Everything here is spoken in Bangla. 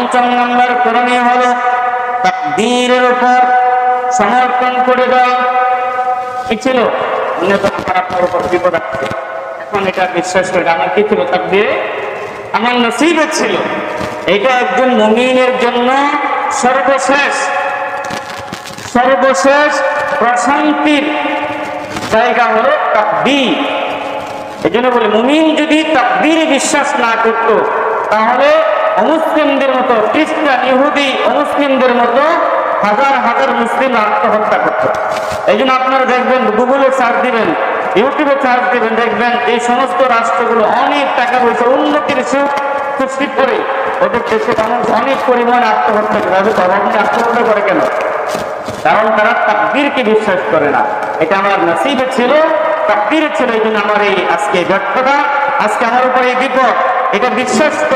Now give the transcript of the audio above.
পঞ্চম নম্বর করণীয় হলো তাকদীরের উপর সমর্পণ করে দেওয়া। কি ছিল? আপনার উপর বিপদ আসছে, এখন এটা বিশ্বাস করে আমার কি ছিল? তাকদীরে আমার নসিবে ছিল। এটা একজন মুমিনের জন্য সর্বশেষ প্রশান্তির জায়গা হলো তাকদীর। এই জন্য বলে, মুমিন যদি তাকদীরে বিশ্বাস না করত তাহলে অমুসলিমদের মতো, খ্রিস্টান, ইহুদি অমুসলিমদের মতো হাজার হাজার মুসলিম আত্মহত্যা করত। এই জন্য আপনারা দেখবেন, গুগলে সার্চ দিবেন, ইউটিউবে সার্চ দিবেন, দেখবেন এই সমস্ত রাষ্ট্রগুলো অনেক টাকা পয়সা উন্নতির সৃষ্টি করে ওদের দেশে মানুষ অনেক পরিমাণে আত্মহত্যা করে। আপনি আত্মহত্যা করে কেন? কারণ তারা তাকদীরকে বিশ্বাস করে না। এটা আমার নসিবে ছিল, তাকদীরে ছিল। এই জন্য আমার এই আজকে ব্যর্থতা, আজকে আমার উপরে এই বিপদ, এটা বিশ্বাস করে